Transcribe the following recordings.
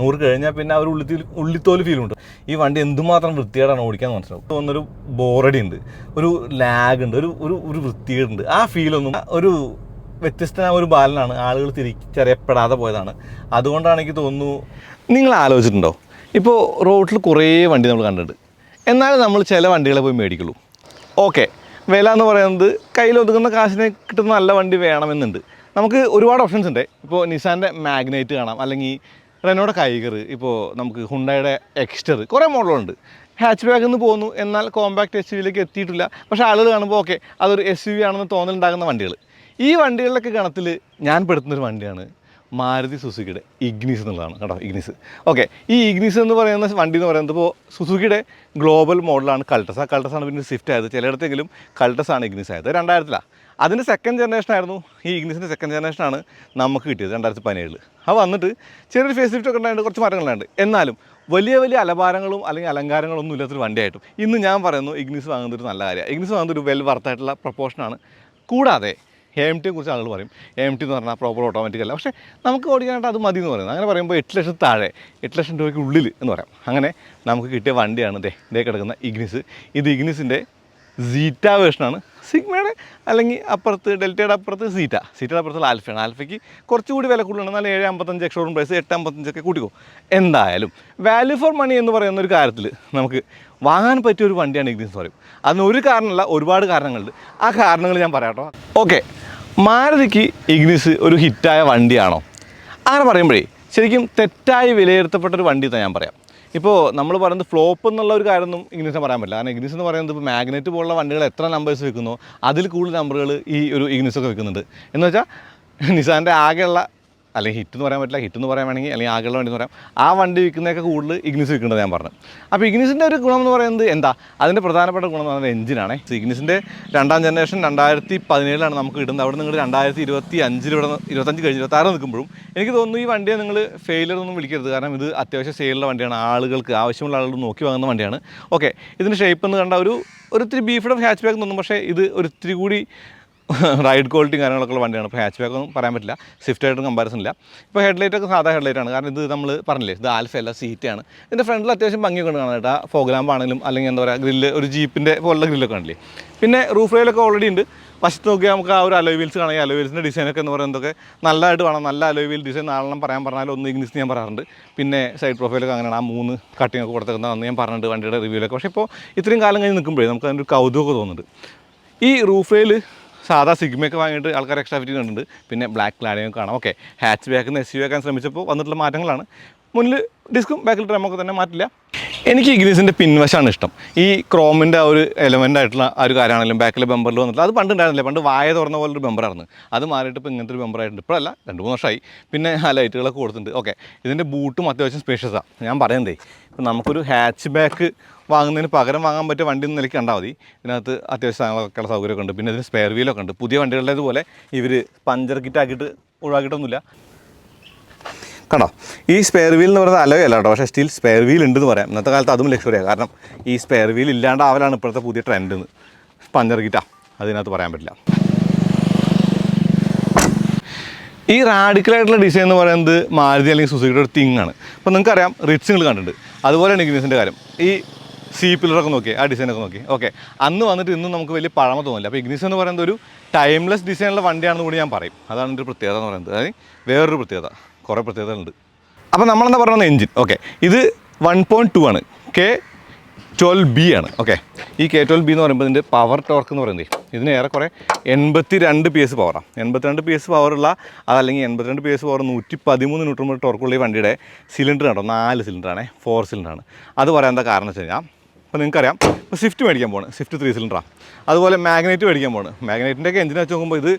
100 കഴിഞ്ഞാൽ പിന്നെ ആ ഒരു ഉള്ളിത്തോല് ഫീലുണ്ട്. ഈ വണ്ടി എന്തുമാത്രം വൃത്തികേടാണ് ഓടിക്കാൻ മനസ്സിലാവും. തോന്നുന്നൊരു ബോറടി ഉണ്ട്, ഒരു ലാഗ് ഉണ്ട്, ഒരു വൃത്തികേടുണ്ട്. ആ ഫീലൊന്നും ഒരു വ്യത്യസ്തമായ ഒരു ബാലനാണ്, ആളുകൾ തിരിച്ചറിയപ്പെടാതെ പോയതാണ്. അതുകൊണ്ടാണ് എനിക്ക് തോന്നുന്നു. നിങ്ങൾ ആലോചിച്ചിട്ടുണ്ടോ, ഇപ്പോൾ റോഡിൽ കുറേ വണ്ടി നമ്മൾ കണ്ടിട്ടുണ്ട്, എന്നാലും നമ്മൾ ചില വണ്ടികളെ പോയി മേടിക്കുള്ളൂ. ഓക്കെ, വില എന്ന് പറയുന്നത് കയ്യിൽ ഒതുങ്ങുന്ന കാശിനെ കിട്ടുന്ന നല്ല വണ്ടി വേണമെന്നുണ്ട്. നമുക്ക് ഒരുപാട് ഓപ്ഷൻസ് ഉണ്ട്. ഇപ്പോൾ നിസാൻ്റെ മാഗ്നൈറ്റ് കാണാം, അല്ലെങ്കിൽ റെനോയുടെ കൈഗർ, ഇപ്പോൾ നമുക്ക് ഹുണ്ടായുടെ എക്സ്റ്റർ, കുറേ മോഡലുണ്ട്. ഹാച്ച് ബാക്കിൽ നിന്ന് പോകുന്നു, എന്നാൽ കോമ്പാക്ട് എസ് യു വിയിലേക്ക് എത്തിയിട്ടില്ല. പക്ഷേ ആളുകൾ കാണുമ്പോൾ ഓക്കെ അതൊരു എസ് യു വി ആണെന്ന് തോന്നലുണ്ടാകുന്ന വണ്ടികൾ. ഈ വണ്ടികളിലൊക്കെ ഗണത്തിൽ ഞാൻ പെടുത്തുന്നൊരു വണ്ടിയാണ് മാരുതി സുസുക്കിയുടെ ഇഗ്നിസ് എന്നുള്ളതാണ് കേട്ടോ. Ignis, okay. ഈ ഇഗ്നിസ് എന്ന് പറയുന്ന വണ്ടി എന്ന് പറയുന്നത് ഇപ്പോൾ സുസുക്കിയുടെ ഗ്ലോബൽ മോഡലാണ് കൾട്ടസ്. ആ കൾട്ടസാണ് പിന്നെ സ്വിഫ്റ്റ് ആയത്. ചിലയിടത്തെങ്കിലും കൾട്ടസാണ് ഇഗ്നിസ് ആയത്. 2000-ലാണ്. അതിൻ്റെ സെക്കൻഡ് ജനറേഷൻ ആയിരുന്നു. ഈ ഇഗ്നിസിൻ്റെ സെക്കൻഡ് ജനറേഷനാണ് നമുക്ക് കിട്ടിയത് 2017. അത് വന്നിട്ട് ചെറിയൊരു ഫേസ് ലിഫ്റ്റ് ഒക്കെ ഉണ്ടായിട്ട് കുറച്ച് മാറ്റങ്ങളുണ്ട്. എന്നാലും വലിയ വലിയ അലഭാരങ്ങളും അല്ലെങ്കിൽ അലങ്കാരങ്ങളൊന്നും ഇല്ലാത്തൊരു വണ്ടിയായിട്ടും ഇന്ന് ഞാൻ പറയുന്നു ഇഗ്നിസ് വാങ്ങുന്നൊരു നല്ല കാര്യമാണ്. ഇഗ്നിസ് വാങ്ങുന്നൊരു വെൽ വർത്തായിട്ടുള്ള പ്രൊപ്പോർഷനാണ്. കൂടാതെ AMT കുറിച്ച് ആളുകൾ പറയും, AMT എന്ന് പറഞ്ഞാൽ പ്രോപ്പർ ഓട്ടോമാറ്റിക് അല്ല. പക്ഷേ നമുക്ക് ഓടിക്കാനായിട്ട് അത് മതി എന്ന് പറയുന്നത്. അങ്ങനെ പറയുമ്പോൾ 8 ലക്ഷം താഴെ, 8 ലക്ഷം രൂപയ്ക്ക് ഉള്ളിൽ എന്ന് പറയാം. അങ്ങനെ നമുക്ക് കിട്ടിയ വണ്ടിയാണ് ദേ കിടക്കുന്ന ഇഗ്നിസ്. ഇത് ഇഗ്നിസിൻ്റെ സീറ്റ വേർഷനാണ്. സിഗ്മയുടെ അല്ലെങ്കിൽ അപ്പുറത്ത് ഡെൽറ്റയുടെ അപ്പുറത്ത് സീറ്റയുടെ അപ്പുറത്തുള്ള ആൽഫയാണ്. ആൽഫയ്ക്ക് കുറച്ചുകൂടി വില കൂടുതലാണ്. എന്നാൽ 755 എക്സ്ഷോറൂം പ്രൈസ് 855 കൂട്ടിക്കോ. എന്തായാലും വാല്യൂ ഫോർ മണി എന്ന് പറയുന്ന ഒരു കാര്യത്തിൽ നമുക്ക് വാങ്ങാൻ പറ്റിയൊരു വണ്ടിയാണ് ഇഗ്നിസ് എന്ന് പറയും. അതിന് ഒരു കാരണമല്ല, ഒരുപാട് കാരണങ്ങളുണ്ട്. ആ കാരണങ്ങൾ ഞാൻ പറയാം കേട്ടോ. ഓക്കെ, മാരുതിക്ക് ഇഗ്നിസ് ഒരു ഹിറ്റായ വണ്ടിയാണോ? അങ്ങനെ പറയുമ്പോഴേ ശരിക്കും തെറ്റായി വിലയിരുത്തപ്പെട്ടൊരു വണ്ടി തന്നെ ഞാൻ പറയാം. ഇപ്പോൾ നമ്മൾ പറയുന്നത് ഫ്ലോപ്പ് എന്നുള്ള ഒരു കാര്യമൊന്നും ഇഗ്നിസിനെ പറയാൻ പറ്റില്ല. കാരണം ഇഗ്നിസ് എന്ന് പറയുന്നത് ഇപ്പോൾ മാഗ്നറ്റ് പോലുള്ള വണ്ടികൾ എത്ര നമ്പേഴ്സ് വെക്കുന്നോ അതിൽ കൂടുതൽ നമ്പറുകൾ ഈ ഒരു ഇഗ്നിസൊക്കെ വെക്കുന്നുണ്ട്. എന്ന് വെച്ചാൽ നിസാൻ്റെ ആകെയുള്ള, അല്ലെങ്കിൽ ഹിറ്റ് എന്ന് പറയാൻ പറ്റില്ല, ഹിറ്റ് എന്ന് പറയാൻ വേണമെങ്കിൽ, അല്ലെങ്കിൽ ആകെയുള്ള വണ്ടി എന്ന് പറയാം, ആ വണ്ടി വിൽക്കുന്നതൊക്കെ കൂടുതൽ ഇഗ്നിസ് വിൽക്കേണ്ടത് ഞാൻ പറഞ്ഞു. അപ്പോൾ ഇഗ്നിസിൻ്റെ ഒരു ഗുണം എന്ന് പറയുന്നത് എന്താ? അതിൻ്റെ പ്രധാനപ്പെട്ട ഗുണം എന്ന് പറയുന്നത് എഞ്ചിനാണ്. ഇഗ്നിസിൻ്റെ 2ാം ജനറേഷൻ 2017 നമുക്ക് കിട്ടുന്നത്. അവിടെ നിങ്ങൾ 2025 ഇവിടെ 25 കഴിഞ്ഞ് 26 നിൽക്കുമ്പോഴും എനിക്ക് തോന്നുന്നു ഈ വണ്ടിയെ നിങ്ങൾ ഫെയിലർ ഒന്നും വിളിക്കരുത്. കാരണം ഇത് അത്യാവശ്യം സെയിലുള്ള വണ്ടിയാണ്, ആളുകൾക്ക് ആവശ്യമുള്ള ആളുകൾ നോക്കി വാങ്ങുന്ന വണ്ടിയാണ്. ഓക്കെ, ഇതിൻ്റെ ഷേപ്പ് എന്ന് കണ്ട ഒരു ഇത്തിരി ബീഫ്ഡ് ഓഫ് ഹാച്ച് ബാക്ക് തോന്നും. പക്ഷേ ഇത് ഒരു ഇത്തിരി കൂടി റൈഡ് ക്വാളിറ്റിയും കാര്യങ്ങളൊക്കെ ഉള്ള വണ്ടിയാണ്. ഇപ്പോൾ ഹാച്ച് ബാക്ക് ഒന്നും പറയാൻ പറ്റില്ല, സ്വിഫ്റ്റായിട്ടും കമ്പാരിസൺ ഇല്ല. ഇപ്പോൾ ഹെഡ്ലൈറ്റൊക്കെ സാധാ ഹെഡ്ലൈറ്റാണ്. കാരണം ഇത് നമ്മൾ പറഞ്ഞില്ലേ, ഇത് ആൽഫയല്ല, സീറ്റാണ്. ഇതിൻ്റെ ഫ്രണ്ടിൽ അത്യാവശ്യം ഭംഗിയൊക്കെ കാണാൻ കേട്ടോ. ഫോഗ് ലാമ്പ് ആണെങ്കിലും അല്ലെങ്കിൽ എന്താ പറയുക ഗ്രില്ല്, ഒരു ജീപ്പിൻ്റെ പോലുള്ള ഗ്രില്ലൊക്കെ കാണില്ലേ. പിന്നെ റൂഫ് റെയിലൊക്കെ ഓൾറെഡി ഉണ്ട്. വശത്ത് നോക്കിയാൽ നമുക്ക് ആ ഒരു അലോയ് വീൽസ് കാണാം. ഈ അലോയ് വീൽസിൻ്റെ ഡിസൈനൊക്കെ എന്ന് പറയുന്നതൊക്കെ നല്ലതായിട്ട് വേണം. നല്ല അലോയ് വീൽ ഡിസൈൻ നാളെ പറയാൻ പറഞ്ഞാൽ ഒന്ന് ഇഗ്നിസ് ഞാൻ പറയാറുണ്ട്. പിന്നെ സൈഡ് പ്രൊഫൈലൊക്കെ അങ്ങനെയാണ്, ആ 3 കട്ടിങ്ങൊക്കെ കൊടുത്തേക്കുന്നതെന്ന് ഞാൻ പറഞ്ഞിട്ടുണ്ട് വണ്ടിയുടെ റിവ്യൂലൊക്കെ. പക്ഷേ ഇപ്പോൾ ഇത്രയും കാലം കഴിഞ്ഞ് നിൽക്കുമ്പോഴേ നമുക്ക് അതിൻ്റെ ഒരു കൗതുകമൊക്കെ തോന്നുന്നുണ്ട്. ഈ റൂഫ് റെയിൽ സാധാ സിഗ്മയൊക്കെ വാങ്ങിയിട്ട് ആൾക്കാർ എക്സ്ട്രാ ഫിറ്റിംഗ് കണ്ടിട്ടുണ്ട്. പിന്നെ ബ്ലാക്ക് ക്ലാഡിങ് കാണാം. ഓക്കെ, ഹാച്ച് ബാക്കിൽ നിന്ന് SUV ആക്കാൻ ശ്രമിച്ചപ്പോൾ വന്നിട്ടുള്ള മാറ്റങ്ങളാണ്. മുന്നിൽ ഡിസ്കും ബാക്കിൽ ഡ്രമ്മൊക്കെ തന്നെ മാറ്റില്ല. എനിക്ക് ഇഗ്നിസിൻ്റെ പിൻവശമാണ് ഇഷ്ടം. ഈ ക്രോമിൻ്റെ ആ ഒരു എലമെൻ്റ് ആയിട്ടുള്ള ആ ഒരു കാര്യമാണെങ്കിലും ബാക്കിലെ ബമ്പറിൽ വന്നിട്ട് അത് പണ്ട് ഉണ്ടായിരുന്നില്ല. പണ്ട് വായ തുറന്ന പോലൊരു ബമ്പറായിരുന്നു. അത് മാറിയിട്ട് ഇപ്പോൾ ഇങ്ങനത്തെ ഒരു ബമ്പറായിട്ടുണ്ട്. ഇപ്പോഴല്ല, 2-3 വർഷമായി. പിന്നെ ആ ലൈറ്റുകളൊക്കെ കൊടുത്തിട്ടുണ്ട്. ഓക്കെ, ഇതിൻ്റെ ബൂട്ടും അത്യാവശ്യം സ്പേഷ്യസാണ്. ഞാൻ പറയുന്നതേ, ഇപ്പോൾ നമുക്കൊരു ഹാച്ച് ബാക്ക് വാങ്ങുന്നതിന് പകരം വാങ്ങാൻ പറ്റിയ വണ്ടി എന്ന് നിലയ്ക്ക് കണ്ടാൽ മതി. ഇതിനകത്ത് അത്യാവശ്യം സാധനങ്ങളൊക്കെയുള്ള സൗകര്യമൊക്കെ ഉണ്ട്. പിന്നെ ഇതിന് സ്പെയർ വീലൊക്കെ ഉണ്ട്. പുതിയ വണ്ടികളുടേതുപോലെ ഇവർ പഞ്ചർ കിറ്റാക്കിയിട്ട് ഒഴിവാക്കിയിട്ടൊന്നുമില്ല. കണ്ടോ, ഈ സ്പെയർ വീൽ എന്ന് പറയുന്നത് അലോയ് അല്ല കേട്ടോ. പക്ഷേ സ്റ്റിൽ സ്പെയർ വീൽ ഉണ്ടെന്ന് പറയാം. ഇന്നത്തെ കാലത്ത് അതും ലക്ഷറിയാണ്. കാരണം ഈ സ്പെയർ വീൽ ഇല്ലാണ്ടാവലാണ് ഇപ്പോഴത്തെ പുതിയ ട്രെൻഡ്. പഞ്ചർ കിറ്റാ അതിനകത്ത് പറയാൻ പറ്റില്ല. ഈ റാഡിക്കലായിട്ടുള്ള ഡിസൈൻ എന്ന് പറയുന്നത് മാരുതി അല്ലെങ്കിൽ സുസുക്കിയുടെ ഒരു തിങ്ങാണ്. അപ്പോൾ നിങ്ങൾക്കറിയാം, റിറ്റ്സ് നിങ്ങൾ കണ്ടിട്ടുണ്ട്. അതുപോലെയാണ് ഇഗ്നിസിൻ്റെ കാര്യം. ഈ സി പില്ലറൊക്കെ നോക്കി, ആ ഡിസൈനൊക്കെ നോക്കി. ഓക്കെ, അന്ന് വന്നിട്ട് ഇന്നും നമുക്ക് വലിയ പഴമ തോന്നില്ല. അപ്പോൾ ഇഗ്നിസ് എന്ന് പറയുന്നത് ഒരു ടൈംലെസ് ഡിസൈനുള്ള വണ്ടിയാണെന്ന് കൂടി ഞാൻ പറയും. അതാണ് എൻ്റെ ഒരു പ്രത്യേകത എന്ന് പറയുന്നത്. അതായത് വേറൊരു പ്രത്യേകത, കുറേ പ്രത്യേകതകളുണ്ട്. അപ്പോൾ നമ്മളെന്താ പറയുന്നത്, എഞ്ചിൻ. ഓക്കെ, ഇത് 1.2 ആണ്, K12B ആണ്. ഓക്കെ, ഈ K12B എന്ന് പറയുമ്പോൾ ഇതിൻ്റെ പവർ ടോർക്ക് എന്ന് പറയുന്നത് ഇതിന് ഏറെക്കുറെ 82 PS പവറാണ്. 82 PS പവറുള്ള അതല്ലെങ്കിൽ 82 PS പവർ 113 ന്യൂട്രൺ ടോർക്കുള്ള ഈ വണ്ടിയുടെ സിലിണ്ടർ കേട്ടോ 4 സിലിണ്ടറാണ്, 4 സിലിണ്ടറാണ്. അത് പറയാൻ എന്താ കാരണം വെച്ച് കഴിഞ്ഞാൽ, അപ്പോൾ നിങ്ങൾക്കറിയാം, ഇപ്പോൾ സ്വിഫ്റ്റ് മേടിക്കാൻ പോകുന്നത്, സ്വിഫ്റ്റ് 3 സിലിണ്ടറാണ്. അതുപോലെ മാഗ്നൈറ്റ് മേടിക്കാൻ പോകുന്നത്, മാഗ്നൈറ്റിൻ്റെയൊക്കെ എഞ്ചിൻ വെച്ച് നോക്കുമ്പോൾ ഇത്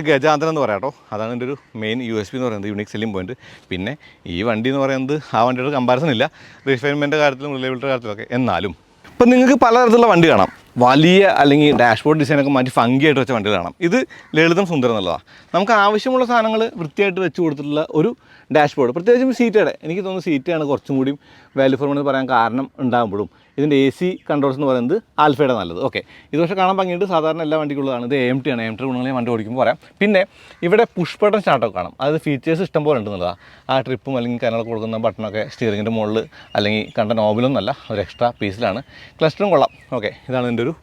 ഗജാന്തരം എന്ന് പറയാം കേട്ടോ. അതാണ് എൻ്റെ ഒരു മെയിൻ USP എന്ന് പറയുന്നത്, യൂണിക് സെല്ലിംഗ് പോയിൻറ്റ്. പിന്നെ ഈ വണ്ടി എന്ന് പറയുന്നത് ആ വണ്ടിയുടെ കമ്പാരിസൺ ഇല്ല റിഫൈൻമെൻറ്റ് കാര്യത്തിലും റിലയബിലിറ്റി കാര്യത്തിലൊക്കെ. എന്നാലും ഇപ്പം നിങ്ങൾക്ക് പലതരത്തിലുള്ള വണ്ടി കാണാം. വലിയ അല്ലെങ്കിൽ ഡാഷ്ബോർഡ് ഡിസൈനൊക്കെ മാറ്റി ഫംഗിയായിട്ട് വെച്ച വണ്ടികൾ കാണാം. ഇത് ലളിതം സുന്ദരം എന്നുള്ളതാണ്. നമുക്ക് ആവശ്യമുള്ള സാധനങ്ങൾ വൃത്തിയായിട്ട് വെച്ച് കൊടുത്തിട്ടുള്ള ഒരു ഡാഷ്ബോർഡ്. പ്രത്യേകിച്ചും സീറ്റയുടെ, എനിക്ക് തോന്നുന്നു സീറ്റാണ് കുറച്ചും കൂടി വാല്യൂ ഫോർ മണി പറയാൻ കാരണം ഉണ്ടാകുമ്പോഴും ഇതിൻ്റെ AC കൺട്രോൾസ് എന്ന് പറയുന്നത് ആൽഫയുടെ നല്ലത്. ഓക്കെ, ഇത് പക്ഷേ കാണാൻ ഭംഗിയുണ്ട്, സാധാരണ എല്ലാ വണ്ടിക്കുള്ളതാണ്. ഇത് AMT ആണ്. AMT ഗുണങ്ങളെ വണ്ടി ഓടിക്കുമ്പോൾ പറയാം. പിന്നെ ഇവിടെ പുഷ് ബട്ടൺ സ്റ്റാർട്ടൊക്കെ കാണാം. അതായത് ഫീച്ചേഴ്സ് ഇഷ്ടം പോലെ ഉണ്ടെന്നുള്ളതാണ്. ആ ട്രിപ്പും അല്ലെങ്കിൽ കാര്യങ്ങളൊക്കെ കൊടുക്കുന്ന ബട്ടണൊക്കെ സ്റ്റിയറിങ്ങിൻ്റെ മുകളിൽ അല്ലെങ്കിൽ കണ്ട നോബിലൊന്നല്ല, ഒരു എക്സ്ട്രാ പീസിലാണ്. ക്ലസ്റ്ററും കൊള്ളാം. ഓക്കെ, ഇതാണ് ഇതിൻ്റെ ഒരു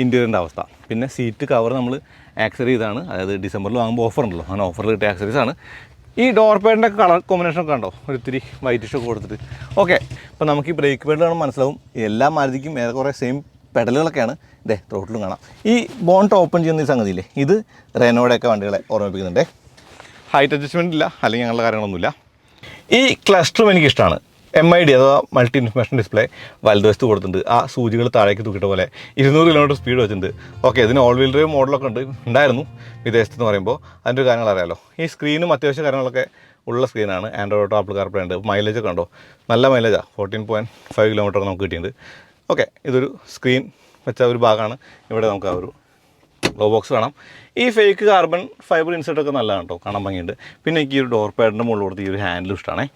ഇൻറ്റീരിയറിൻ്റെ അവസ്ഥ. പിന്നെ സീറ്റ് കവർ നമ്മൾ ആക്സറി ചെയ്താണ്. അതായത് ഡിസംബറിൽ വാങ്ങുമ്പോൾ ഓഫർ ഉണ്ടല്ലോ, അങ്ങനെ ഓഫറിൽ കിട്ടിയ ആക്സറീസാണ്. ഈ ഡോർ പാഡിൻ്റെ കളർ കോമ്പിനേഷനൊക്കെ കണ്ടോ, ഒരിത്തിരി വൈറ്റിഷൊക്കെ കൊടുത്തിട്ട്. ഓക്കെ, അപ്പോൾ നമുക്ക് ഈ ബ്രേക്ക് പാഡ് കാണാൻ മനസ്സിലാവും എല്ലാ മാരുതിക്കും ഏറെക്കുറെ സെയിം പെഡലുകളൊക്കെയാണ്. ഇതേ ത്രോട്ടിലും കാണാം. ഈ ബോണ്ട് ഓപ്പൺ ചെയ്യുന്ന ഈ സംഗതിയില്ലേ, ഇത് റെനോയുടെയൊക്കെ വണ്ടികളെ ഓർമ്മിപ്പിക്കുന്നുണ്ട്. ഹൈറ്റ് അഡ്ജസ്റ്റ്മെൻ്റ് ഇല്ല, അല്ലെങ്കിൽ അങ്ങനെയുള്ള കാര്യങ്ങളൊന്നുമില്ല. ഈ ക്ലസ്റ്ററും എനിക്കിഷ്ടമാണ്. MID അഥവാ മൾട്ടി ഇൻഫർമേഷൻ ഡിസ്പ്ലേ വലതുവശത്ത് കൊടുത്തിട്ടുണ്ട്. ആ സൂചികൾ താഴേക്ക് തൂക്കിട്ട പോലെ 200 കിലോമീറ്റർ സ്പീഡ് വെച്ചിട്ടുണ്ട്. ഓക്കെ, ഇതിന് ഓൾ വീൽ ഡ്രൈവ് മോഡലൊക്കെ ഉണ്ടായിരുന്നു വിദേശത്തെന്ന് പറയുമ്പോൾ. അതിൻ്റെ ഒരു കാര്യങ്ങൾ അറിയാമല്ലോ. ഈ സ്ക്രീനും അത്യാവശ്യം കാര്യങ്ങളൊക്കെ ഉള്ള സ്ക്രീനാണ്. ആൻഡ്രോയിഡ് ഓട്ടോ, ആപ്പിൾ കാർപ്ലേ ഉണ്ട്. മൈലേജ് ഒക്കെ ഉണ്ടോ, നല്ല മൈലേജാണ്. 14.5 കിലോമീറ്റർ നമുക്ക് കിട്ടിയിട്ടുണ്ട്. ഓക്കെ, ഇതൊരു സ്ക്രീൻ വെച്ച ഒരു ഭാഗമാണ്. ഇവിടെ നമുക്ക് ആ ഒരു ലോ ബോക്സ് കാണാം. ഈ ഫേക്ക് കാർബൺ ഫൈബർ ഇൻസെർട്ടൊക്കെ നല്ലതാണ് കേട്ടോ, കാണാൻ ഭംഗിയുണ്ട്. പിന്നെ എനിക്ക് ഈ ഒരു ഡോർ പാഡിൻ്റെ മുകളിൽ കൊടുത്ത് ഈ ഒരു ഹാൻഡിൽ ഇഷ്ടമാണേ.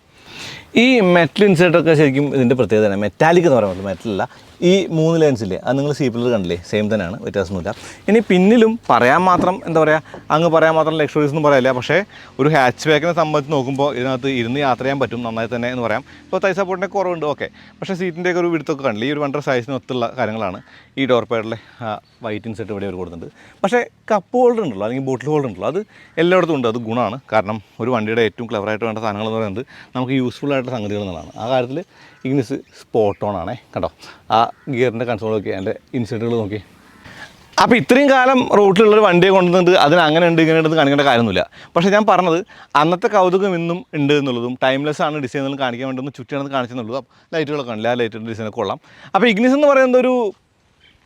ഈ മെറ്റൽ ഇൻസേർട്ടൊക്കെ ശരിക്കും ഇതിൻ്റെ പ്രത്യേകത തന്നെ. മെറ്റാലിക് എന്ന് പറയുമ്പോൾ മെറ്റലല്ല. ഈ 3 ലൈൻസില്ലേ, അത് നിങ്ങൾ സീപ്പിലർ കണ്ടില്ലേ, സെയിം തന്നെയാണ്, വ്യത്യാസമൊന്നുമില്ല. ഇനി പിന്നിലും പറയാൻ മാത്രം എന്താ പറയുക, അങ്ങ് പറയാൻ മാത്രം ലക്ഷറീസ് ഒന്നും പറയാനില്ല. പക്ഷേ ഒരു ഹാച്ച് ബാക്കിനെ സംബന്ധിച്ച് നോക്കുമ്പോൾ ഇതിനകത്ത് ഇരുന്ന് യാത്ര ചെയ്യാൻ പറ്റും നന്നായി തന്നെ എന്ന് പറയാം. ഇപ്പോൾ തൈ സപ്പോർട്ടിൻ്റെ കുറവുണ്ട്. ഓക്കെ, പക്ഷേ സീറ്റിൻ്റെയൊക്കെ ഒരു വിടുത്തൊക്കെ കണ്ടില്ല. ഈ ഒരു വണ്ടർ സൈസിന് ഒത്തുള്ള കാര്യങ്ങളാണ്. ഈ ഡോർ പാഡിലെ വൈറ്റ് ഇൻസെർട്ട് ഇവിടെ ഒരു കൊടുത്തിട്ടുണ്ട്. പക്ഷേ കപ്പ് ഹോൾഡർ ഉണ്ടല്ലോ, അല്ലെങ്കിൽ ബോട്ടിൽ ഹോൾഡർ ഉണ്ടല്ലോ, അത് എല്ലായിടത്തും ഉണ്ട്. അത് ഗുണമാണ്. കാരണം ഒരു വണ്ടിയുടെ ഏറ്റവും ക്ലെവറായിട്ട് വേണ്ട സാധനങ്ങൾ എന്ന് പറയുന്നത് നമുക്ക് യൂസ്ഫുൾ ആയിട്ടുള്ള സംഗതികൾ എന്നുള്ളതാണ്. ആ കാര്യത്തിൽ ഇഗ്നിസ് സ്പോട്ട് ഓൺ ആണേ. കണ്ടോ, ആ ഗിയറിൻ്റെ കൺസോൾ നോക്കി, അതിൻ്റെ ഇൻസെർട്ടുകൾ നോക്കി. അപ്പോൾ ഇത്രയും കാലം റോട്ടിലുള്ളൊരു വണ്ടിയെ കൊണ്ടുവന്നിട്ട് അതിന് അങ്ങനെ ഉണ്ട് ഇങ്ങനെ ഉണ്ടെന്ന് കാണിക്കേണ്ട കാര്യമൊന്നുമില്ല. പക്ഷേ ഞാൻ പറഞ്ഞത് അന്നത്തെ കൗതുകം ഇന്നും ഉണ്ട് എന്നുള്ളതും ടൈംലെസ് ആണ് ഡിസൈൻ എന്നും കാണിക്കാൻ വേണ്ടി ഒന്ന് ചുറ്റിയാണെന്ന് കാണിച്ചെന്നുള്ളൂ. ലൈറ്റുകളൊക്കെ ഉണ്ടല്ലോ, ആ ലൈറ്റിൻ്റെ ഡിസൈനൊക്കെ കൊള്ളാം. അപ്പോൾ ഇഗ്നിസ് എന്ന് പറയുന്നത് ഒരു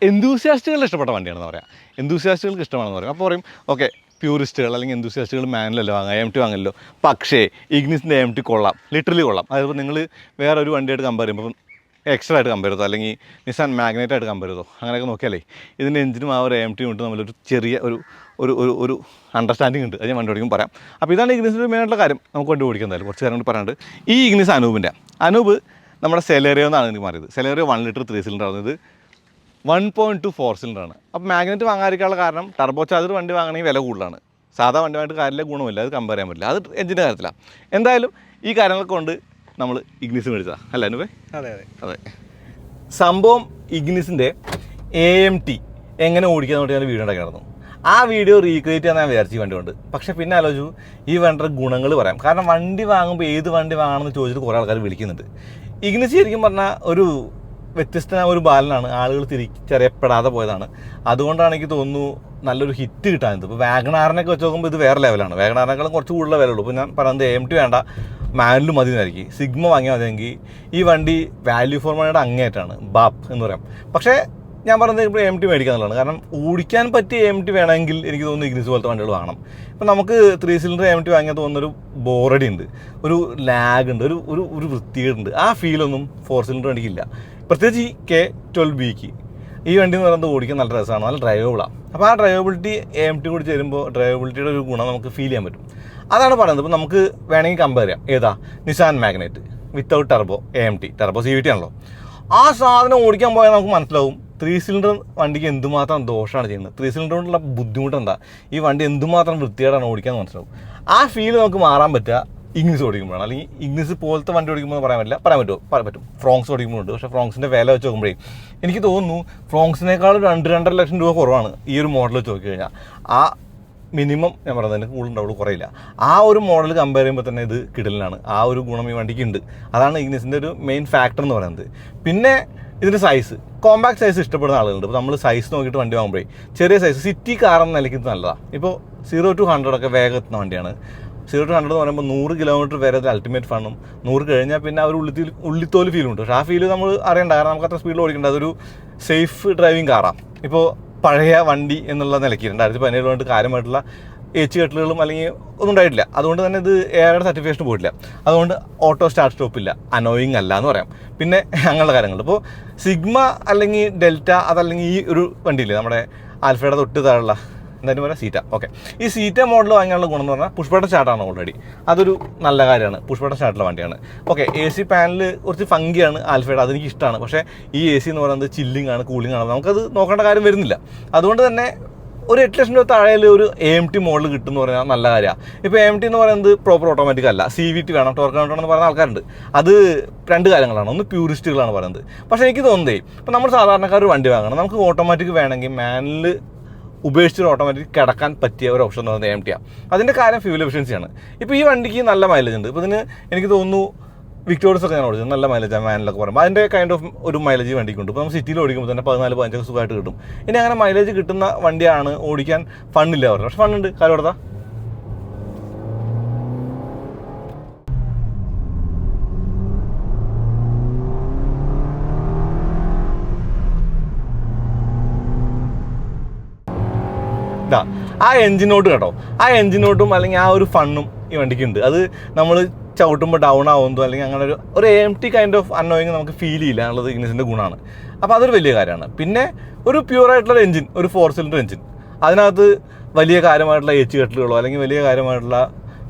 എന്തൂസിയാസ്റ്റുകളുടെ ഇഷ്ടപ്പെട്ട വണ്ടിയാണെന്ന് പറയാം. എന്തൂസിയാസ്റ്റുകൾക്ക് ഇഷ്ടമാണെന്ന് പറയും. അപ്പോൾ പറയും ഓക്കെ, പ്യൂറിസ്റ്റുകൾ അല്ലെങ്കിൽ എന്തൂസിയാസ്റ്റുകൾ മാനുവലല്ലോ വാങ്ങാം, AMT വാങ്ങല്ലോ. പക്ഷേ ഇഗ്നിസിൻ്റെ AMT കൊള്ളാം, ലിറ്ററലി കൊള്ളാം. അതായത് നിങ്ങൾ വേറെ ഒരു വണ്ടിയായിട്ട് കമ്പയർ ചെയ്യുമ്പോൾ എക്സ്ട്രാ ആയിട്ട് കമ്പയർ ചെയ്തോ, അല്ലെങ്കിൽ നിസാൻ മാഗ്നറ്റായിട്ട് കമ്പയർ ചെയ്തോ, അങ്ങനെയൊക്കെ നോക്കിയാലേ ഇതിൻ്റെ എഞ്ചിനും ആ ഒരു AMT കൊണ്ട് നമ്മളൊരു ചെറിയ ഒരു അണ്ടർസ്റ്റാൻഡിങ് ഉണ്ട്. അത് ഞാൻ വണ്ടി ഓടിക്കും പറയാം. അപ്പോൾ ഇതാണ് ഇഗ്നിസിൻ്റെ മെയിനായിട്ടുള്ള കാര്യം. നമുക്ക് വണ്ടി ഓടിക്കാൻ എന്തായാലും കുറച്ച് കാര്യം കൊണ്ട് പറയാനുണ്ട്. ഈ ഇഗ്നിസ് അനൂപ് നമ്മുടെ സെലേറിയോ എന്നാണ് എനിക്ക് മാറിയത്. സെലേറിയോ 1 ലിറ്റർ 3 സിലിണ്ടർ ആവുന്നത് 1.2 4 സിലിണ്ടറാണ്. അപ്പോൾ മാഗ്നറ്റ് വാങ്ങാതിരിക്കാനുള്ള കാരണം ടർബോ ചാർജർ വണ്ടി വാങ്ങണമെങ്കിൽ വില കൂടുതലാണ്. സാധാ വണ്ടിയായിട്ട് കാര്യമില്ല, ഗുണമില്ല, അത് കമ്പയർ ചെയ്യാൻ പറ്റില്ല. അത് എഞ്ചിൻ്റെ കാര്യത്തിലാണ്. എന്തായാലും ഈ കാര്യങ്ങളൊക്കെ കൊണ്ട് നമ്മൾ ഇഗ്നിസ് മേടിച്ചതാണ് അല്ല അനുവേ? അതെ. സംഭവം ഇഗ്നിസിൻ്റെ AMT എങ്ങനെ ഓടിക്കാന്ന് പറഞ്ഞാൽ വീഡിയോ ഉണ്ടാക്കി നടന്നു. ആ വീഡിയോ റീക്രിയേറ്റ് ചെയ്യാൻ ഞാൻ വിചാരിച്ചു ഈ വണ്ടി കൊണ്ട്. പക്ഷേ പിന്നെ ആലോചിച്ചു ഈ വണ്ടിയുടെ ഗുണങ്ങൾ പറയാം. കാരണം വണ്ടി വാങ്ങുമ്പോൾ ഏത് വണ്ടി വാങ്ങണമെന്ന് ചോദിച്ചിട്ട് കുറേ ആൾക്കാർ വിളിക്കുന്നുണ്ട്. ഇഗ്നിസ് ശരിക്കും പറഞ്ഞാൽ ഒരു വ്യത്യസ്തമായ ഒരു ബാലനാണ്. ആളുകൾ തിരിച്ചറിയപ്പെടാതെ പോയതാണ്. അതുകൊണ്ടാണ് എനിക്ക് തോന്നുന്നു നല്ലൊരു ഹിറ്റ് കിട്ടാഞ്ഞത്. ഇപ്പോൾ വാഗണാറിനൊക്കെ വെച്ച് നോക്കുമ്പോൾ ഇത് വേറെ ലെവലാണ്. വാഗണാറിനേക്കാളും കുറച്ച് കൂടുതൽ വിലയുള്ളൂ. ഇപ്പോൾ ഞാൻ പറയുന്നത് AMT വേണ്ട, മാനുവൽ മതി എന്നായിരിക്കും. സിഗ്മ വാങ്ങിയാൽ മതിയെങ്കിൽ ഈ വണ്ടി വാല്യൂ ഫോർ മണിയുടെ അങ്ങേയറ്റാണ്, ബാപ്പ് എന്ന് പറയാം. പക്ഷേ ഞാൻ പറയുന്നത് ഇപ്പോൾ AMT മേടിക്കുക എന്നുള്ളതാണ്. കാരണം ഓടിക്കാൻ പറ്റിയ AMT വേണമെങ്കിൽ എനിക്ക് തോന്നുന്നു ഇഗ്നിസ് പോലത്തെ വണ്ടികൾ വാങ്ങണം. ഇപ്പം നമുക്ക് 3 സിലിണ്ടർ AMT വാങ്ങിയാൽ തോന്നുന്നൊരു ബോറടി ഉണ്ട്, ഒരു ലാഗ് ഉണ്ട്, ഒരു വൃത്തികേടുണ്ട്. ആ ഫീലൊന്നും 4 സിലിണ്ടർ വണ്ടിക്കില്ല. പ്രത്യേകിച്ച് ഈ K12Bക്ക് ഈ വണ്ടി എന്ന് പറയുന്നത് ഓടിക്കാൻ നല്ല രസമാണ്, നല്ല ഡ്രൈവബിളാണ്. അപ്പോൾ ആ ഡ്രൈവബിലിറ്റി AMT കൂടി ചേരുമ്പോൾ ഡ്രൈവബിലിറ്റിയുടെ ഒരു ഗുണം നമുക്ക് ഫീൽ ചെയ്യാൻ പറ്റും. അതാണ് പറയുന്നത്. ഇപ്പോൾ നമുക്ക് വേണമെങ്കിൽ കമ്പയർ ചെയ്യാം. ഏതാ Nissan magnet without turbo AMT, turbo CVT ആണല്ലോ. ആ സാധനം ഓടിക്കാൻ പോയാൽ നമുക്ക് മനസ്സിലാവും 3 സിലിണ്ടർ വണ്ടിക്ക് എന്തുമാത്രം ദോഷമാണ് ചെയ്യുന്നത്. 3 സിലിണ്ടർ കൊണ്ടുള്ള ബുദ്ധിമുട്ട് എന്താ, ഈ വണ്ടി എന്തുമാത്രം വൃത്തികേടാണ് ഓടിക്കാൻ മനസ്സിലാവും. ആ ഫീൽ നമുക്ക് മാറാൻ പറ്റുക ഇഗ്നിസ് ഓടിക്കുമ്പോഴാണ്. അല്ലെങ്കിൽ ഇഗ്നിസ് പോലത്തെ വണ്ടി ഓടിക്കുമ്പോൾ പറയാൻ പറ്റും. ഫ്രോങ്സ് ഓടിക്കുമ്പോഴുണ്ട്. പക്ഷേ ഫ്രോങ്സിൻ്റെ വില വെച്ച് നോക്കുമ്പോഴേ എനിക്ക് തോന്നുന്നു ഫ്രോങ്സിനേക്കാൾ 2-2.5 ലക്ഷം രൂപ കുറവാണ് ഈ ഒരു മോഡൽ വെച്ച് നോക്കി കഴിഞ്ഞാൽ. ആ മിനിമം ഞാൻ പറയുന്നത് കൂടുതലുണ്ടാവുള്ളൂ, കുറയില്ല. ആ ഒരു മോഡൽ കമ്പയർ ചെയ്യുമ്പോൾ തന്നെ ഇത് കിടലിനാണ്. ആ ഒരു ഗുണം ഈ വണ്ടിക്ക് ഉണ്ട്. അതാണ് ഇഗ്നിസിൻ്റെ ഒരു മെയിൻ ഫാക്ടർ എന്ന് പറയുന്നത്. പിന്നെ ഇതിൻ്റെ സൈസ്, കോമ്പാക്ട് സൈസ് ഇഷ്ടപ്പെടുന്ന ആളുകളുണ്ട്. ഇപ്പോൾ നമ്മൾ സൈസ് നോക്കിയിട്ട് വണ്ടി വാങ്ങുമ്പോഴേ ചെറിയ സൈസ് സിറ്റി കാർ എന്ന നിലയ്ക്ക് നല്ലതാണ്. ഇപ്പോൾ 0 to 100 ഒക്കെ വേഗം എത്തുന്ന വണ്ടിയാണ്. 0 to 100 എന്ന് പറയുമ്പോൾ 100 കിലോമീറ്റർ വരെ അത് അൾട്ടിമേറ്റ് ഫണ്ണും. 100 കഴിഞ്ഞാൽ പിന്നെ ആ ഒരു ഉള്ളിത്തോല് ഫീലുണ്ട്. പക്ഷേ ആ ഫീല് നമ്മൾ അറിയണ്ട, കാരണം നമുക്ക് അത്ര സ്പീഡിൽ ഓടിക്കേണ്ട. അതൊരു സേഫ് ഡ്രൈവിംഗ് കാറാണ്. ഇപ്പോൾ പഴയ വണ്ടി എന്നുള്ള നിലയ്ക്ക് 2017 കൊണ്ട് കാര്യമായിട്ടുള്ള എച്ച് കെട്ടലുകളും അല്ലെങ്കിൽ ഒന്നും ഉണ്ടായിട്ടില്ല. അതുകൊണ്ട് തന്നെ ഇത് എയറുടെ സർട്ടിഫിക്കേഷൻ പോയിട്ടില്ല. അതുകൊണ്ട് ഓട്ടോ സ്റ്റാർട്ട് സ്റ്റോപ്പ് ഇല്ല, അനോയിങ് അല്ല എന്ന് പറയാം. പിന്നെ അങ്ങനെയുള്ള കാര്യങ്ങൾ. ഇപ്പോൾ സിഗ്മ അല്ലെങ്കിൽ ഡെൽറ്റ അതല്ലെങ്കിൽ ഈ ഒരു വണ്ടിയില്ലേ നമ്മുടെ ആൽഫയുടെ തൊട്ട് താഴെയുള്ള എന്തായാലും പറയാം സീറ്റ. ഓക്കെ, ഈ സീറ്റ മോഡൽ വാങ്ങാനുള്ള ഗുണം എന്ന് പറഞ്ഞാൽ പുഷ് ബട്ടൺ സ്റ്റാർട്ടാണ് ഓൾറെഡി. അതൊരു നല്ല കാര്യമാണ്, പുഷ് ബട്ടൺ സ്റ്റാർട്ടുള്ള വണ്ടിയാണ്. ഓക്കെ, എ സി പാനൽ കുറച്ച് ഫങ്കിയാണ് ആൽഫയുടെ, അതെനിക്ക് ഇഷ്ടമാണ്. പക്ഷേ ഈ എ സി എന്ന് പറയുന്നത് ചില്ലിംഗ് ആണ്, കൂളിംഗ് ആണ്, നമുക്കത് നോക്കേണ്ട കാര്യം വരുന്നില്ല. അതുകൊണ്ട് തന്നെ ഒരു 8 ലക്ഷം രൂപ താഴെ ഒരു AMT മോഡൽ കിട്ടുമെന്ന് പറഞ്ഞാൽ നല്ല കാര്യമാണ്. ഇപ്പോൾ AMT എന്ന് പറയുന്നത് പ്രോപ്പർ ഓട്ടോമാറ്റിക് അല്ല, CVT വേണം, ടോർക്ക് കൺട്രോൾ എന്ന് പറയുന്ന ആൾക്കാരുണ്ട്. അത് 2 കാര്യങ്ങളാണ്. ഒന്ന് പ്യൂരിസ്റ്റുകളാണ് പറയുന്നത്. പക്ഷേ എനിക്ക് തോന്നുന്നേ ഇപ്പോൾ നമ്മൾ സാധാരണക്കാർ ഒരു വണ്ടി വാങ്ങണം, നമുക്ക് ഓട്ടോമാറ്റിക് വേണമെങ്കിൽ മാനുവൽ ഉപേക്ഷിച്ചൊരു ഓട്ടോമാറ്റിക് കിടക്കാൻ പറ്റിയ ഒരു ഓപ്ഷൻ എന്ന് പറയുന്നത് AMT ആണ്. അതിൻ്റെ കാര്യം ഫ്യൂൽ എഫിഷ്യൻസിയാണ്. ഇപ്പോൾ ഈ വണ്ടിക്ക് നല്ല മൈലേജ് ഉണ്ട്. ഇപ്പോൾ ഇതിന് എനിക്ക് തോന്നുന്നു വിക്ടോറിയസ് ഒക്കെ ഞാൻ ഓടിച്ചത് നല്ല മൈലേജാണ് മാനുവലൊക്കെ പറയുമ്പോൾ. അതിൻ്റെ കൈൻഡ് ഓഫ് ഒരു മൈലേജ് വണ്ടിക്കുണ്ട്. ഇപ്പോൾ നമ്മൾ സിറ്റിയിൽ ഓടിക്കുമ്പോൾ തന്നെ 14-15 സുഖമായിട്ട് കിട്ടും. ഇനി അങ്ങനെ മൈലേജ് കിട്ടുന്ന വണ്ടിയാണ് ഓടിക്കാൻ ഫണ്ണില്ല പറഞ്ഞു. പക്ഷെ ഫണ്ണുണ്ട്. കാര്യം കൊടുത്താൽ ആ എഞ്ചിനോട്ട് കേട്ടോ, ആ എഞ്ചിനോട്ടും അല്ലെങ്കിൽ ആ ഒരു ഫണ്ണും ഈ വണ്ടിക്കുണ്ട്. അത് നമ്മൾ ചവിട്ടുമ്പോൾ ഡൗൺ ആവുന്നതോ അല്ലെങ്കിൽ അങ്ങനെ ഒരു AMT കൈൻഡ് ഓഫ് അന്നോയിങ് നമുക്ക് ഫീൽ ചെയ്യില്ല എന്നുള്ളത് ഇഗ്നിസിൻ്റെ ഗുണമാണ്. അപ്പോൾ അതൊരു വലിയ കാര്യമാണ്. പിന്നെ ഒരു പ്യൂറായിട്ടുള്ള എഞ്ചിൻ, ഒരു 4 സിലിണ്ടർ എഞ്ചിൻ, അതിനകത്ത് വലിയ കാര്യമായിട്ടുള്ള എച്ച് കെട്ടലുകളോ അല്ലെങ്കിൽ വലിയ കാര്യമായിട്ടുള്ള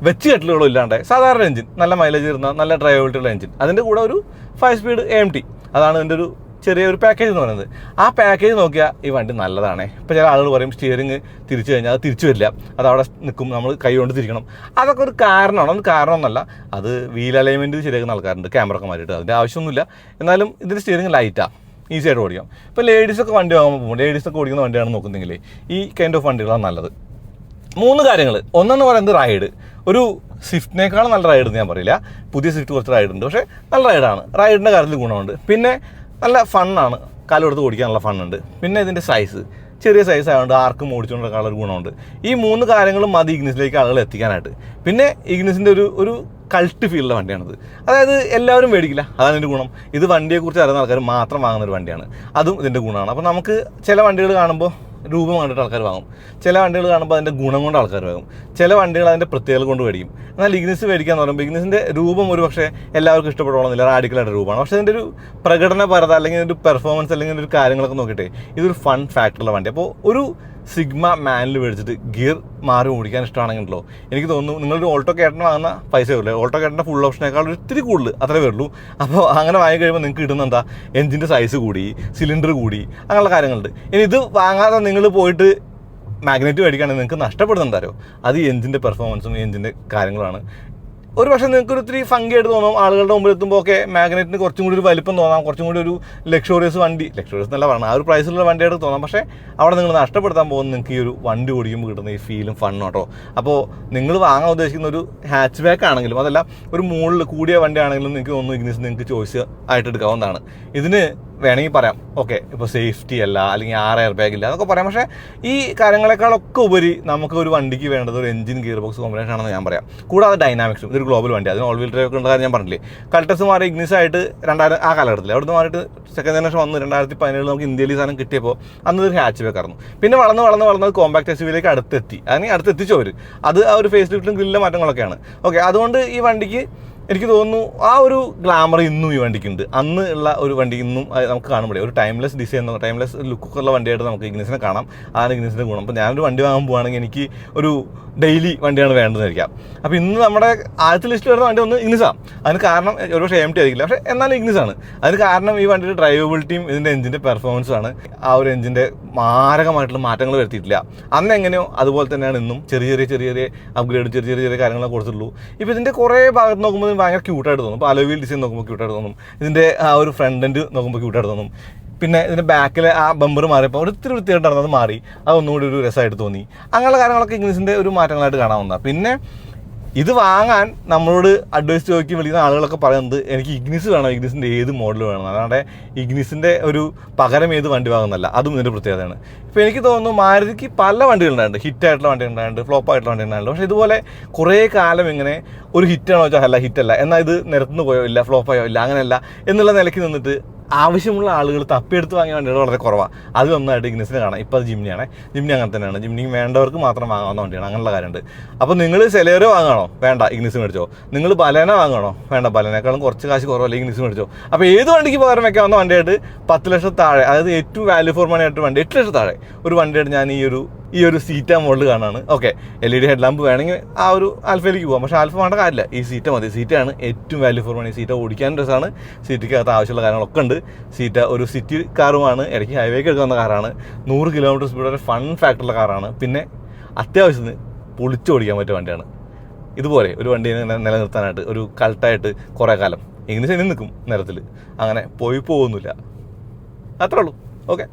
വെച്ച് കെട്ടലുകളോ ഇല്ലാണ്ട് സാധാരണ എഞ്ചിൻ, നല്ല മൈലേജ് തരുന്ന നല്ല ഡ്രൈവബിലിറ്റി ഉള്ള എഞ്ചിൻ, അതിൻ്റെ കൂടെ ഒരു 5 സ്പീഡ് AMT, അതാണ് ഇതിൻ്റെ ഒരു ചെറിയൊരു പാക്കേജ് എന്ന് പറയുന്നത്. ആ പാക്കേജ് നോക്കിയാൽ ഈ വണ്ടി നല്ലതാണ്. ഇപ്പോൾ ചില ആളുകൾ പറയും സ്റ്റിയറിംഗ് തിരിച്ചു കഴിഞ്ഞാൽ അത് തിരിച്ചു വരില്ല, അത് അവിടെ നിൽക്കും, നമ്മൾ കൈ കൊണ്ട് തിരിക്കണം. അതൊക്കെ ഒരു കാരണമാണ്. അത് കാരണമൊന്നുമല്ല, അത് വീൽ അലൈൻമെൻറ്റ് ശരിയാക്കുന്ന ആൾക്കാരുണ്ട്, ക്യാമറ ഒക്കെ മാറ്റിയിട്ട്. അതിൻ്റെ ആവശ്യമൊന്നുമില്ല. എന്നാലും ഇതിൻ്റെ സ്റ്റിയറിംഗ് ലൈറ്റാണ്, ഈസി ആയിട്ട് ഓടിക്കാം. ഇപ്പോൾ ലേഡീസൊക്കെ വണ്ടി വാങ്ങുമ്പോൾ പോകുമ്പോൾ ലേഡീസൊക്കെ ഓടിക്കുന്ന വണ്ടിയാണ് നോക്കുന്നെങ്കിൽ ഈ കൈൻഡ് ഓഫ് വണ്ടികളാണ് നല്ലത്. 3 കാര്യങ്ങൾ. ഒന്നെന്ന് പറയുന്നത് റൈഡ്. ഒരു സ്വിഫ്റ്റിനേക്കാളും നല്ല റൈഡ് എന്ന് ഞാൻ പറയില്ല, പുതിയ സ്വിഫ്റ്റ് കുറച്ച് റൈഡ് ഉണ്ട്, പക്ഷേ നല്ല റൈഡാണ്. റൈഡിൻ്റെ കാര്യത്തിൽ ഗുണമുണ്ട്. പിന്നെ നല്ല ഫണ്ണാണ്, കാലെടുത്ത് ഓടിക്കാനുള്ള ഫണ്ണുണ്ട്. പിന്നെ ഇതിൻ്റെ സൈസ് ചെറിയ സൈസ് ആയതുകൊണ്ട് ആർക്കും ഓടിച്ചുകൊണ്ടിരിക്കാനുള്ള ഒരു ഗുണമുണ്ട്. ഈ 3 കാര്യങ്ങളും മതി ഇഗ്നിസിലേക്ക് ആളുകൾ എത്തിക്കാനായിട്ട്. പിന്നെ ഇഗ്നിസിൻ്റെ ഒരു കൾട്ട് ഫീലുള്ള വണ്ടിയാണിത്. അതായത് എല്ലാവരും മേടിക്കില്ല, അതാണ് ഇതിൻ്റെ ഗുണം. ഇത് വണ്ടിയെക്കുറിച്ച് അറിയുന്ന ആൾക്കാർ മാത്രം വാങ്ങുന്നൊരു വണ്ടിയാണ്, അതും ഇതിൻ്റെ ഗുണമാണ്. അപ്പോൾ നമുക്ക് ചില വണ്ടികൾ കാണുമ്പോൾ രൂപം കണ്ടിട്ട് ആൾക്കാർ വാങ്ങും, ചില വണ്ടികൾ കാണുമ്പോൾ അതിൻ്റെ ഗുണം കൊണ്ട് ആൾക്കാർ വാങ്ങും, ചില വണ്ടികൾ അതിൻ്റെ പ്രത്യേകത കൊണ്ട് മേടിക്കും. എന്നാൽ ഇഗ്നിസ് മേടിക്കുക എന്ന് പറയുമ്പോൾ ഇഗ്നിസിൻ്റെ രൂപം ഒരു പക്ഷേ എല്ലാവർക്കും ഇഷ്ടപ്പെടണമെന്നില്ല, റാഡിക്കലായിട്ട് രൂപമാണ്. പക്ഷേ ഇതിൻ്റെ ഒരു പ്രകടനപരത അല്ലെങ്കിൽ ഒരു പെർഫോമൻസ് അല്ലെങ്കിൽ ഒരു കാര്യങ്ങളൊക്കെ നോക്കിയിട്ട് ഇതൊരു ഫൺ ഫാക്ടറുള്ള വണ്ടി. അപ്പോൾ ഒരു സിഗ്മ മാനുവൽ മേടിച്ചിട്ട് ഗിയർ മാറി ഓടിക്കാൻ ഇഷ്ടമാണെങ്കിലോ എനിക്ക് തോന്നുന്നു നിങ്ങളൊരു ഓൾട്ടോ കേട്ടന് വാങ്ങുന്ന പൈസ വരില്ല, ഓൾട്ടോ കേട്ടൻ്റെ ഫുൾ ഓപ്ഷനേക്കാൾ ഒത്തിരി കൂടുതൽ അത്രേ വരുള്ളൂ. അപ്പോൾ അങ്ങനെ വാങ്ങി കഴിയുമ്പോൾ നിങ്ങൾക്ക് കിട്ടുന്ന എന്താ, എഞ്ചിൻ്റെ സൈസ് കൂടി, സിലിണ്ടർ കൂടി, അങ്ങനെയുള്ള കാര്യങ്ങളുണ്ട്. ഇനി ഇത് വാങ്ങാതെ നിങ്ങൾ പോയിട്ട് മാഗ്നറ്റ് മേടിക്കുകയാണെങ്കിൽ നിങ്ങൾക്ക് നഷ്ടപ്പെടുന്നുണ്ടാരോ, അത് ഈ എഞ്ചിൻ്റെ പെർഫോമൻസും എഞ്ചിൻ്റെ കാര്യങ്ങളാണ്. ഒരു പക്ഷേ നിങ്ങൾക്ക് ഒത്തിരി ഫങ്കി ആയിട്ട് തോന്നും, ആളുകളുടെ മുമ്പിൽ എത്തുമ്പോൾ ഒക്കെ മാഗ്നറ്റിന് കുറച്ചും കൂടി ഒരു വലിപ്പം തോന്നാം, കുറച്ചും കൂടി ഒരു ലക്ഷറിയസ് വണ്ടി, ലക്ഷറിയസ് എന്നല്ല പറഞ്ഞാൽ ആ ഒരു പ്രൈസിലുള്ള വണ്ടിയായിട്ട് തോന്നാം. പക്ഷേ അവിടെ നിങ്ങൾ നഷ്ടപ്പെടുത്താൻ പോകുന്ന നിങ്ങൾക്ക് ഈ ഒരു വണ്ടി ഓടിക്കുമ്പോൾ കിട്ടുന്ന ഈ ഫീലും ഫണ്ണും കേട്ടോ. അപ്പോൾ നിങ്ങൾ വാങ്ങാൻ ഉദ്ദേശിക്കുന്ന ഒരു ഹാച്ച് ബാക്ക് ആണെങ്കിലും അതല്ല ഒരു മുകളിൽ കൂടിയ വണ്ടി ആണെങ്കിലും നിങ്ങൾക്ക് തോന്നുന്നു ഇഗ്നിസ് നിങ്ങൾക്ക് ചോയ്സ് ആയിട്ട് എടുക്കാവുന്നതാണ്. ഇതിന് വേണമെങ്കിൽ പറയാം ഓക്കെ ഇപ്പോൾ സേഫ്റ്റി അല്ല അല്ലെങ്കിൽ 6 എയർ ബാഗ് ഇല്ല അതൊക്കെ പറയാം. പക്ഷേ ഈ കാര്യങ്ങളെക്കാളൊക്കെ ഉപരി നമുക്ക് ഒരു വണ്ടിക്ക് വേണ്ടത് ഒരു എഞ്ചിൻ ഗിയർ ബോക്സ് കോമ്പിനേഷൻ ആണെന്ന് ഞാൻ പറയാം. കൂടാതെ ഡൈനാമിക്സും, ഇതൊരു ഗ്ലോബൽ വണ്ടി, അതിന് ഓൾ വീൽ ഡ്രൈവ് ഒക്കെ ഉള്ള കാര്യം ഞാൻ പറഞ്ഞില്ലേ. കൾട്ടസ് മാറി ഇഗ്നിസ് ആയിട്ട് 2000 ആ കാലഘട്ടത്തിൽ അവിടുന്ന് മാറിയിട്ട് സെക്കൻഡ് ജനറേഷൻ വന്ന് 2017 നമുക്ക് ഇന്ത്യയിൽ ഈ സാധനം കിട്ടിയപ്പോൾ അന്ന് ഒരു ഹാച്ച് ബാക്ക് ആയിരുന്നു. പിന്നെ വളർന്ന് കോമ്പാക്ട് SUV-യിലേക്ക് അടുത്തെത്തി, അതിന് അടുത്തെത്തിച്ചു അവർ. അത് ആ ഒരു ഫേസ് ലിഫ്റ്റിലും ഗ്രില്ലിലെ മാറ്റങ്ങളൊക്കെയാണ്. ഓക്കെ, അതുകൊണ്ട് ഈ വണ്ടിക്ക് എനിക്ക് തോന്നുന്നു ആ ഒരു ഗ്ലാമർ ഇന്നും ഈ വണ്ടിക്കുണ്ട്. അന്ന് ഉള്ള ഒരു വണ്ടി ഇന്നും നമുക്ക് കാണുമ്പോൾ ഒരു ടൈംലെസ് ഡിസൈൻ, ടൈംലെസ് ലുക്കൊക്കെ ഉള്ള വണ്ടിയായിട്ട് നമുക്ക് ഇഗ്നിസിനെ കാണാം. അതാണ് ഇഗ്നിസിൻ്റെ ഗുണം. അപ്പോൾ ഞാനൊരു വണ്ടി വാങ്ങാൻ പോവുകയാണെങ്കിൽ എനിക്ക് ഒരു ഡെയിലി വണ്ടിയാണ് വേണ്ടതെന്നിരിക്കാം. അപ്പോൾ ഇന്ന് നമ്മുടെ ആദ്യത്തെ ലിസ്റ്റിൽ വരുന്ന വണ്ടി ഒന്ന് ഇഗ്നിസാണ്. അതിന് കാരണം ഒരുപക്ഷെ AMT ആയിരിക്കില്ല, പക്ഷേ എന്നാലും ഇഗ്നിസാണ്. അതിന് കാരണം ഈ വണ്ടിയുടെ ഡ്രൈവബിലിറ്റിയും ഇതിൻ്റെ എഞ്ചിൻ്റെ പെർഫോമൻസുമാണ്. ആ ഒരു എഞ്ചിൻ്റെ മാരകമായിട്ടുള്ള മാറ്റങ്ങൾ വരുത്തിയിട്ടില്ല. അന്ന് എങ്ങനെയോ അതുപോലെ തന്നെയാണ് ഇന്നും. ചെറിയ അപ്ഗ്രേഡ് ചെറിയ കാര്യങ്ങളൊക്കെ കൊടുത്തുള്ളൂ. ഇപ്പോൾ ഇതിൻ്റെ കുറേ ഭാഗത്ത് നോക്കുമ്പോൾ ഭയങ്കര ക്യൂട്ടായിട്ട് തോന്നും. ഇപ്പോൾ അലോയ് വീൽ ഡിസൈൻ നോക്കുമ്പോൾ ക്യൂട്ടായിട്ട് തോന്നും, ഇതിൻ്റെ ആ ഒരു ഫ്രണ്ട് എൻഡ് നോക്കുമ്പോൾ ക്യൂട്ടായിട്ട് തോന്നും. പിന്നെ ഇതിൻ്റെ ബാക്കിലെ ആ ബമ്പർ മാറിയപ്പോൾ ഒത്തിരി വൃത്തിയായിട്ടാണ് അത് മാറി, അതൊന്നുകൂടി ഒരു രസമായിട്ട് തോന്നി. അങ്ങനെയുള്ള കാര്യങ്ങളൊക്കെ ഇഗ്നിസിൻ്റെ ഒരു മാറ്റങ്ങളായിട്ട് കാണാവുന്നതാണ്. പിന്നെ ഇത് വാങ്ങാൻ നമ്മളോട് അഡ്വൈസ് ചോദിക്കും വിളിക്കുന്ന ആളുകളൊക്കെ പറയുന്നത് എനിക്ക് ഇഗ്നിസ് വേണം, ഇഗ്നിസിൻ്റെ ഏത് മോഡൽ വേണം, അല്ലാണ്ട് ഇഗ്നിസിൻ്റെ ഒരു പകരം ഏത് വണ്ടി വാങ്ങുന്നല്ല. അതും ഇതിൻ്റെ പ്രത്യേകതയാണ്. ഇപ്പോൾ എനിക്ക് തോന്നുന്നു മാരുതിക്ക് പല വണ്ടികളുണ്ടായിട്ടുണ്ട്, ഹിറ്റായിട്ടുള്ള വണ്ടി ഉണ്ടായിട്ടുണ്ട്, ഫ്ലോപ്പ് ആയിട്ടുള്ള വണ്ടി ഉണ്ടായിട്ടുണ്ട്. പക്ഷേ ഇതുപോലെ കുറേ കാലം ഇങ്ങനെ ഒരു ഹിറ്റാണോ വെച്ചാൽ അല്ല ഹിറ്റല്ല, എന്നാൽ ഇത് നിരത്തുനിന്ന് പോയോ ഇല്ല, ഫ്ലോപ്പായോ ഇല്ല, അങ്ങനെയല്ല എന്നുള്ള നിലയ്ക്ക് നിന്നിട്ട് ആവശ്യമുള്ള ആളുകൾ തപ്പിയെടുത്ത് വാങ്ങിയ വണ്ടികൾ വളരെ കുറവാണ്. അതിലൊന്നായിട്ട് ഇഗ്നിസിന് കാണാം. ഇപ്പോൾ അത് ജിംനിയാണ്. ജിംനി അങ്ങനെ തന്നെയാണ്. ജിംനി വേണ്ടവർക്ക് മാത്രം വാങ്ങാവുന്ന വണ്ടിയാണ്. അങ്ങനെയുള്ള കാര്യമുണ്ട്. അപ്പോൾ നിങ്ങൾ സെലേറിയോ വാങ്ങണോ? വേണ്ട, ഇഗ്നിസ് മേടിച്ചോ. നിങ്ങൾ ബലേന വാങ്ങണോ? വേണ്ട, ബലേനേക്കാളും കുറച്ച് കാശ് കുറവല്ല, ഇഗ്നിസ് മേടിച്ചോ. അപ്പോൾ ഏത് വണ്ടിക്ക് പകരം വെക്കാവുന്ന വണ്ടിയായിട്ട് 10 ലക്ഷം താഴെ, അതായത് ഏറ്റവും വാല്യൂ ഫോർ മണി ആയിട്ട് വണ്ടി 8 ലക്ഷം താഴെ ഒരു വണ്ടിയായിട്ട് ഞാൻ ഈ ഒരു സീറ്റ മോഡൽ കാണാണ്. ഓക്കെ, LED ഹെഡ് ലാമ്പ് വേണമെങ്കിൽ ആ ഒരു ആൽഫയിലേക്ക് പോകാം. പക്ഷേ ആൽഫ വേണ്ട കാര്യമില്ല, ഈ സീറ്റ മതി. സീറ്റയാണ് ഏറ്റവും വാല്യൂ ഫോർ മണി. സീറ്റ ഓടിക്കാൻ രസമാണ്. സീറ്റയ്ക്കകത്ത് ആവശ്യമുള്ള കാര്യങ്ങളൊക്കെ ഉണ്ട്. സീറ്റ ഒരു സിറ്റി കാറുമാണ്, ഇടയ്ക്ക് ഹൈവേക്ക് എടുക്കാവുന്ന കാറാണ്. 100 കിലോമീറ്റർ സ്പീഡ് വരെ ഫൺ ഫാക്ടറുള്ള കാറാണ്. പിന്നെ അത്യാവശ്യത്തിന് പൊളിച്ചോടിക്കാൻ പറ്റിയ വണ്ടിയാണ്. ഇതുപോലെ ഒരു വണ്ടിയെ നിലനിർത്താനായിട്ട് ഒരു കൾട്ടായിട്ട് കുറേ കാലം ഇങ്ങനെ നിൽക്കും നിരത്തിൽ, അങ്ങനെ പോയി പോകുന്നില്ല. അത്രേ ഉള്ളൂ. ഓക്കെ.